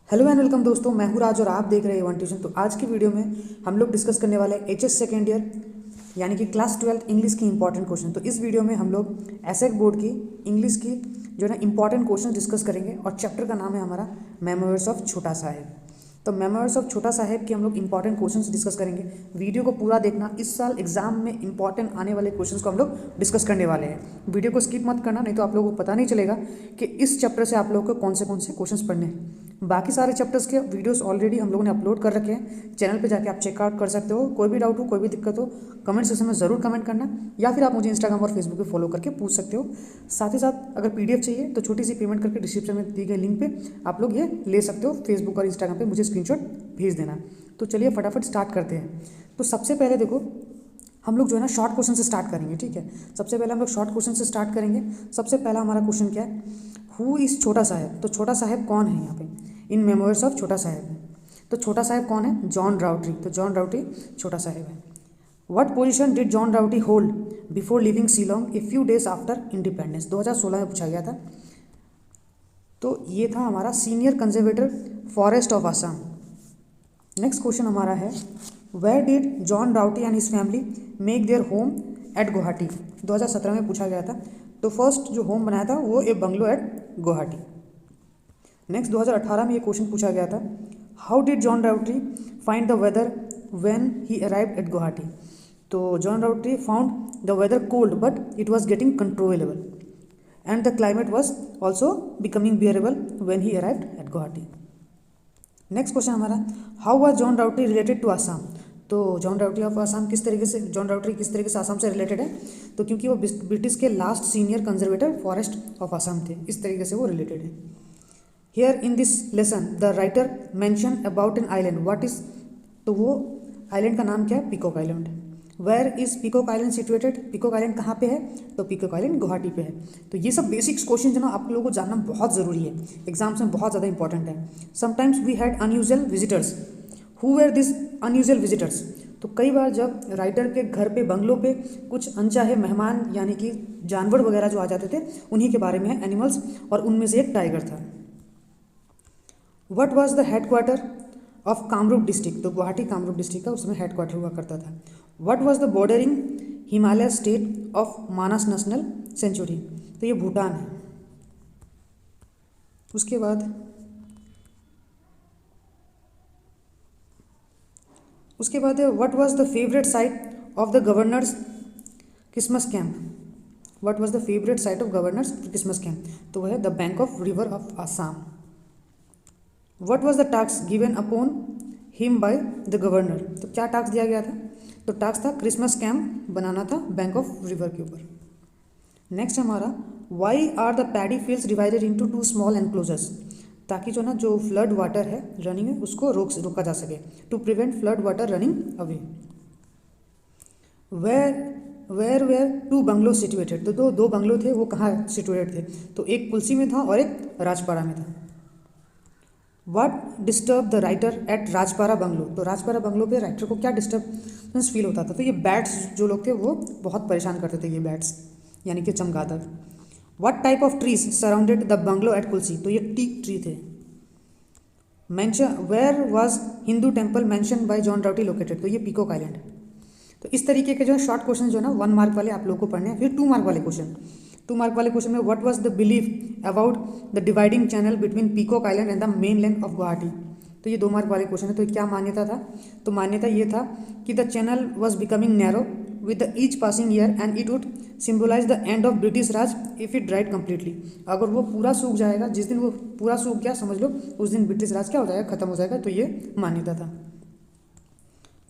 Hello and welcome दोस्तों, मैं हूँ राज और आप देख रहे हैं वन ट्यूशन। तो आज की वीडियो में हम लोग डिस्कस करने वाले हैं एचएस सेकेंड ईयर यानी कि क्लास 12 इंग्लिश की इंपॉर्टेंट क्वेश्चन। तो इस वीडियो में हम लोग एसएक बोर्ड की इंग्लिश की जो है ना इंपॉर्टेंट क्वेश्चन डिस्कस करेंगे और चैप्टर का नाम है हमारा मेमोरीज ऑफ छोटा साहेब। तो मेमोरीज ऑफ छोटा साहेब के हम लोग इंपॉर्टेंट क्वेश्चंस डिस्कस करेंगे। वीडियो को पूरा देखना, इस साल एग्जाम में इंपॉर्टेंट आने वाले क्वेश्चंस को हम लोग डिस्कस करने वाले हैं। वीडियो को स्किप मत करना, नहीं तो आप लोगों को पता नहीं चलेगा कि इस चैप्टर से आप लोगों को कौन से क्वेश्चंस पढ़ने हैं। बाकी सारे चैप्टर्स के वीडियोस ऑलरेडी हम लोगों ने अपलोड कर रखे हैं, चैनल पे जाके आप चेकआउट कर सकते हो। कोई भी डाउट हो, कोई भी दिक्कत हो, कमेंट सेक्शन में ज़रूर कमेंट करना, या फिर आप मुझे इंस्टाग्राम और फेसबुक पे फॉलो करके पूछ सकते हो। साथ ही साथ अगर पीडीएफ चाहिए तो छोटी सी पेमेंट करके डिस्क्रिप्शन में दी गई लिंक पे आप लोग ये ले सकते हो। फेसबुक और इंस्टाग्राम पे मुझे स्क्रीनशॉट भेज देना। तो चलिए फटाफट स्टार्ट करते हैं। तो सबसे पहले देखो, हम लोग जो है ना शॉर्ट क्वेश्चन से स्टार्ट करेंगे, ठीक है। सबसे पहले हम लोग शॉर्ट क्वेश्चन से स्टार्ट करेंगे। सबसे पहला हमारा क्वेश्चन क्या है, हु इज़ छोटा साहेब। तो छोटा साहेब कौन है यहाँ पे इन मेमोरीज ऑफ छोटा साहेब में। तो छोटा साहेब कौन है, जॉन राउटरी। तो जॉन राउटरी छोटा साहेब है। What position did John Rowntree hold before leaving Shillong a few days after independence. 2016 में पूछा गया था। तो ये था हमारा senior conservator forest of Assam. Next question हमारा है, where did John Rowntree and his family make their home at Guwahati. 2017 में पूछा गया था। तो फर्स्ट जो होम बनाया था वो a bungalow at Guwahati. Next 2018 में ये क्वेश्चन पूछा गया था, how did John Rowntree find the weather when he arrived at Guwahati. तो John Rowntree found the weather cold but it was getting controllable and the climate was also becoming bearable when he arrived at Guwahati. Next question हमारा, how was John Rowntree related to Assam. तो John राउटरी of Assam किस तरीके से, John राउटरी किस तरीके से आसाम से related है। तो क्योंकि वो ब्रिटिश के last senior conservator forest of Assam थे, इस तरीके से वो रिलेटेड है। Here in this lesson the writer mention about an island, what is. तो वो आइलैंड का नाम क्या है, peacock island. Where is peacock island situated. Peacock island कहाँ पे है, तो पीकॉक आइलैंड गुवाहाटी पे है। तो ये सब बेसिक्स क्वेश्चन जो ना आप लोगों को जानना बहुत ज़रूरी है, एग्जाम्स में बहुत ज़्यादा इंपॉर्टेंट है। Sometimes we had unusual visitors, who were this unusual visitors. तो कई बार जब राइटर के घर पे, बंगलों पे कुछ अनचाहे मेहमान यानी कि जानवर वगैरह जो आ जाते थे, उन्हीं के बारे में है, एनिमल्स, और उनमें से एक टाइगर था। What was the headquarter of Kamrup district. तो गुवाहाटी कामरूप डिस्ट्रिक्ट का उसमें हेडक्वार्टर हुआ करता था। What was the bordering Himalaya state of Manas national century. तो ये भूटान है। उसके बाद what was the favourite site of the governors Christmas camp. What was the favourite site of governors Christmas camp. तो वह है the bank of river of Assam. What was the task given upon him by the governor. तो क्या task दिया गया था, तो task था क्रिसमस कैंप बनाना था बैंक ऑफ रिवर के ऊपर। नेक्स्ट हमारा, why are the paddy fields divided into two small enclosures. ताकि जो ना जो फ्लड वाटर है रनिंग है उसको रोका जा सके, to prevent flood water running away. Where were two bungalow situated. तो दो बंगलो थे, वो कहाँ सिचुएटेड थे, तो एक पुलसी में था और एक राजपाड़ा में था। What disturb the writer at Rajpara bungalow. तो राजपाड़ा बंगलो पे राइटर को क्या डिस्टर्बेंस फील होता था, तो ये बैट्स जो लोग थे वो बहुत परेशान करते थे, ये बैट्स यानी कि चमगादड़। What type of trees surrounded the bungalow at Kulsi. तो ये टीक ट्री थे। Mention where was Hindu temple mention by John Rowntree located. तो ये पीकॉक आइलैंड। तो इस तरीके के जो है शॉर्ट क्वेश्चन जो है ना 1 मार्क वाले आप लोगों को पढ़ने हैं। फिर 2 मार्क वाले क्वेश्चन, 2 मार्क वाले क्वेश्चन में what was the belief about the dividing channel between peacock island and the main land of Guwahati. तो ये 2 मार्क वाले क्वेश्चन है। तो क्या मान्यता था, तो मान्यता ये था कि the channel was becoming narrow with the each passing year and it would symbolise the end of British Raj if it dried completely. अगर वो पूरा सूख जाएगा, जिस दिन वो पूरा सूख गया समझ लो उस दिन ब्रिटिश राज क्या हो जाएगा, खत्म हो जाएगा। तो ये मान्यता था।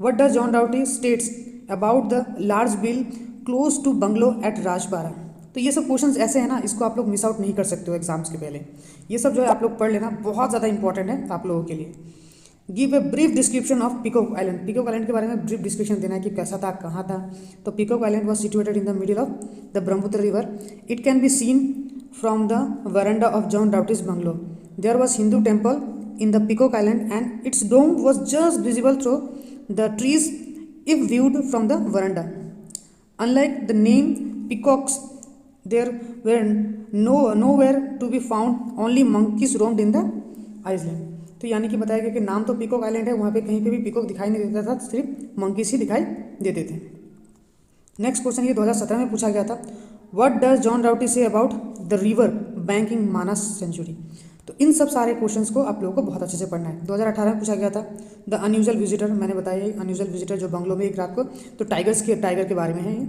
What does John Rowntree states about the large bill close to bungalow at Rajpara. तो ये सब क्वेश्चंस ऐसे हैं ना, इसको आप लोग मिस आउट नहीं कर सकते हो एग्जाम्स के पहले। ये सब जो है आप लोग पढ़ लेना, बहुत ज़्यादा इंपॉर्टेंट है आप लोगों के लिए। Give a brief description of peacock island. Peacock island के बारे में ब्रीफ डिस्क्रिप्शन देना है कि कैसा था, कहाँ था। तो peacock island was situated in the middle of the Brahmaputra river. It can be seen from the veranda of John Rowntree's bungalow. There was Hindu temple in the peacock island and its dome was just visible through the trees if viewed from the veranda. Unlike the name peacocks, there were nowhere to be found, only monkeys roamed in the island. तो यानी कि बताया गया कि नाम तो peacock island है, वहाँ पे कहीं पे भी पीकॉक दिखाई नहीं देता था, सिर्फ मंकीस ही दिखाई देते थे। नेक्स्ट क्वेश्चन ये 2017 में पूछा गया था, what does John Rowtie say about the river bank in Manas sanctuary. तो इन सब सारे क्वेश्चंस को आप लोगों को बहुत अच्छे से पढ़ना है। 2018 में पूछा गया था द अनयूजुअल विजिटर, मैंने बताया अनयूजुअल विजिटर जो बंगलों में एक रात को, तो टाइगर के बारे में है ये,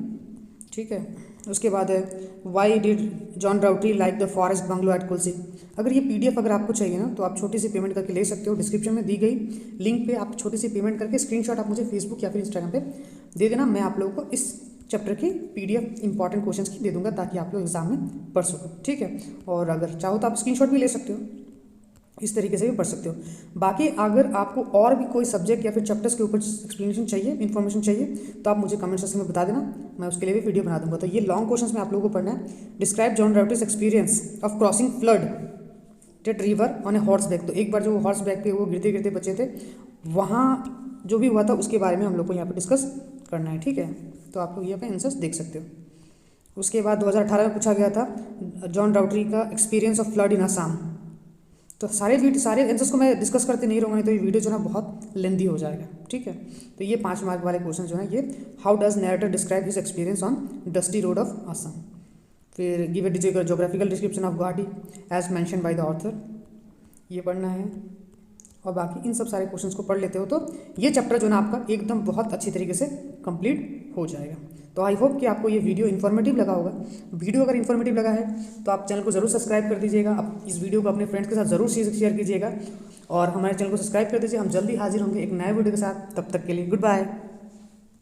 ठीक है। उसके बाद है why did John Rowntree like the forest bungalow at Kulsi. अगर ये PDF अगर आपको चाहिए ना तो आप छोटी सी पेमेंट करके ले सकते हो, डिस्क्रिप्शन में दी गई लिंक पे आप छोटी सी पेमेंट करके स्क्रीनशॉट आप मुझे फेसबुक या फिर इंस्टाग्राम पे दे देना, मैं आप लोगों को इस चैप्टर की PDF इंपॉर्टेंट क्वेश्चंस की दे दूंगा ताकि आप लोग एग्जाम में पढ़ सको, ठीक है। और अगर चाहो तो आप स्क्रीनशॉट भी ले सकते हो, इस तरीके से भी पढ़ सकते हो। बाकी अगर आपको और भी कोई सब्जेक्ट या फिर चैप्टर्स के ऊपर एक्सप्लेनेशन चाहिए, इन्फॉर्मेशन चाहिए, तो आप मुझे कमेंट सेक्शन में बता देना, मैं उसके लिए भी वीडियो बना दूंगा। तो ये लॉन्ग क्वेश्चंस में आप लोगों को पढ़ना है। Describe John Rowntree's experience of crossing flooded river on a horseback. तो एक बार जो हॉर्स बैक पे वो गिरते गिरते बचे थे, वहाँ जो भी हुआ था उसके बारे में हम लोग को यहाँ पर डिस्कस करना है, ठीक है। तो आप लोग यहाँ पे आंसर्स देख सकते हो। उसके बाद 2018 में पूछा गया था जॉन राउटी का एक्सपीरियंस ऑफ फ्लड इन असम। तो सारे आंसर्स को मैं डिस्कस करते नहीं रहूँगा, नहीं तो ये वीडियो जो है ना बहुत लेंदी हो जाएगा, ठीक है। तो ये 5 मार्क वाले क्वेश्चन जो है ये, how does narrator describe his experience on dusty road of Assam. फिर give a geographical description of Guwahati as mention by the author, ये पढ़ना है। और बाकी इन सब सारे क्वेश्चंस को पढ़ लेते हो तो ये चैप्टर जो ना आपका एकदम बहुत अच्छी तरीके से कंप्लीट हो जाएगा। तो आई होप कि आपको ये वीडियो इन्फॉर्मेटिव लगा होगा। वीडियो अगर इन्फॉर्मेटिव लगा है तो आप चैनल को ज़रूर सब्सक्राइब कर दीजिएगा, आप इस वीडियो को अपने फ्रेंड्स के साथ ज़रूर शेयर कीजिएगा और हमारे चैनल को सब्सक्राइब कर दीजिए। हम जल्दी हाजिर होंगे एक नए वीडियो के साथ, तब तक के लिए गुड बाय।